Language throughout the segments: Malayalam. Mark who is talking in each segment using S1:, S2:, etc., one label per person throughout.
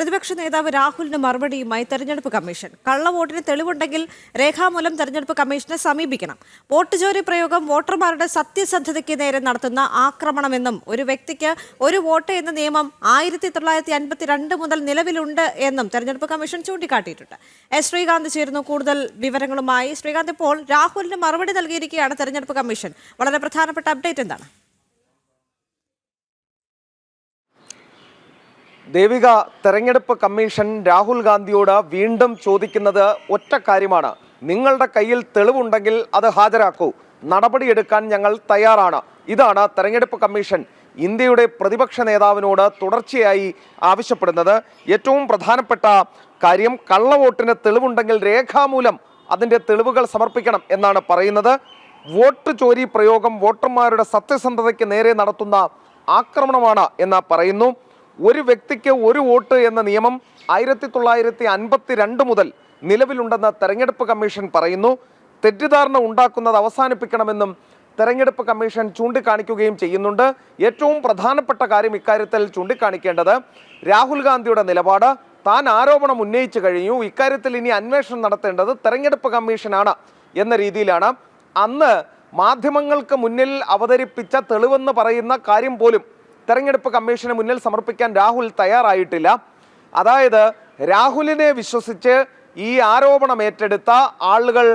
S1: പ്രതിപക്ഷ നേതാവ് രാഹുലിന് മറുപടിയുമായി തെരഞ്ഞെടുപ്പ് കമ്മീഷൻ. കള്ളവോട്ടിന് തെളിവുണ്ടെങ്കിൽ രേഖാമൂലം തെരഞ്ഞെടുപ്പ് കമ്മീഷനെ സമീപിക്കണം. വോട്ട് ചോരി പ്രയോഗം വോട്ടർമാരുടെ സത്യസന്ധതയ്ക്ക് നേരെ നടത്തുന്ന ആക്രമണമെന്നും ഒരു വ്യക്തിക്ക് ഒരു വോട്ട് എന്ന നിയമം 1952 മുതൽ നിലവിലുണ്ട് എന്നും തെരഞ്ഞെടുപ്പ് കമ്മീഷൻ ചൂണ്ടിക്കാട്ടിയിട്ടുണ്ട്. ശ്രീകാന്ത് ചേരുന്നു കൂടുതൽ വിവരങ്ങളുമായി. ശ്രീകാന്ത്, ഇപ്പോൾ രാഹുലിന് മറുപടി നൽകിയിരിക്കുകയാണ് തെരഞ്ഞെടുപ്പ് കമ്മീഷൻ. വളരെ പ്രധാനപ്പെട്ട അപ്ഡേറ്റ് എന്താണ്?
S2: ദേവിക, തെരഞ്ഞെടുപ്പ് കമ്മീഷൻ രാഹുൽ ഗാന്ധിയോട് വീണ്ടും ചോദിക്കുന്നത് ഒറ്റ കാര്യമാണ്. നിങ്ങളുടെ കയ്യിൽ തെളിവുണ്ടെങ്കിൽ അത് ഹാജരാക്കൂ, നടപടിയെടുക്കാൻ ഞങ്ങൾ തയ്യാറാണ്. ഇതാണ് തെരഞ്ഞെടുപ്പ് കമ്മീഷൻ ഇന്ത്യയുടെ പ്രതിപക്ഷ നേതാവിനോട് തുടർച്ചയായി ആവശ്യപ്പെടുന്നത്. ഏറ്റവും പ്രധാനപ്പെട്ട കാര്യം, കള്ളവോട്ടിന് തെളിവുണ്ടെങ്കിൽ രേഖാമൂലം അതിൻ്റെ തെളിവുകൾ സമർപ്പിക്കണം എന്നാണ് പറയുന്നത്. വോട്ട് ചോരി പ്രയോഗം വോട്ടർമാരുടെ സത്യസന്ധതയ്ക്ക് നേരെ നടത്തുന്ന ആക്രമണമാണ് എന്ന് പറയുന്നു. ഒരു വ്യക്തിക്ക് ഒരു വോട്ട് എന്ന നിയമം 1952 മുതൽ നിലവിലുണ്ടെന്ന് തെരഞ്ഞെടുപ്പ് കമ്മീഷൻ പറയുന്നു. തെറ്റിദ്ധാരണ ഉണ്ടാക്കുന്നത് അവസാനിപ്പിക്കണമെന്നും തെരഞ്ഞെടുപ്പ് കമ്മീഷൻ ചൂണ്ടിക്കാണിക്കുകയും ചെയ്യുന്നുണ്ട്. ഏറ്റവും പ്രധാനപ്പെട്ട കാര്യം ഇക്കാര്യത്തിൽ ചൂണ്ടിക്കാണിക്കേണ്ടത് രാഹുൽ ഗാന്ധിയുടെ നിലപാട്. താൻ ആരോപണം ഉന്നയിച്ചു കഴിഞ്ഞു, ഇക്കാര്യത്തിൽ ഇനി അന്വേഷണം നടത്തേണ്ടത് തെരഞ്ഞെടുപ്പ് കമ്മീഷനാണ് എന്ന രീതിയിലാണ്. അന്ന് മാധ്യമങ്ങൾക്ക് മുന്നിൽ അവതരിപ്പിച്ച തെളിവെന്ന് പറയുന്ന കാര്യം പോലും തെരഞ്ഞെടുപ്പ് കമ്മീഷന് മുന്നിൽ സമർപ്പിക്കാൻ രാഹുൽ തയ്യാറായിട്ടില്ല. അതായത് രാഹുലിനെ വിശ്വസിച്ച് ഈ ആരോപണം ഏറ്റെടുത്ത ആളുകൾ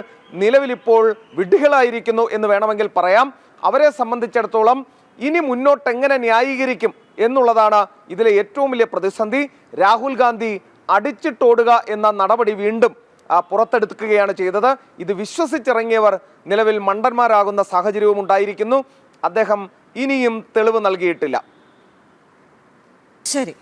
S2: നിലവിലിപ്പോൾ വിഡ്ഢികളായിരിക്കുന്നു എന്ന് വേണമെങ്കിൽ പറയാം. അവരെ സംബന്ധിച്ചിടത്തോളം ഇനി മുന്നോട്ട് എങ്ങനെ ന്യായീകരിക്കും എന്നുള്ളതാണ് ഇതിലെ ഏറ്റവും വലിയ പ്രതിസന്ധി. രാഹുൽ ഗാന്ധി അടിച്ചിട്ടോടുക എന്ന നടപടി വീണ്ടും പുറത്തെടുക്കുകയാണ് ചെയ്തത്. ഇത് വിശ്വസിച്ചിറങ്ങിയവർ നിലവിൽ മണ്ടന്മാരാകുന്ന സാഹചര്യവും ഉണ്ടായിരിക്കുന്നു. അദ്ദേഹം ഇനിയും തെളിവ് നൽകിയിട്ടില്ല.
S1: ശരി.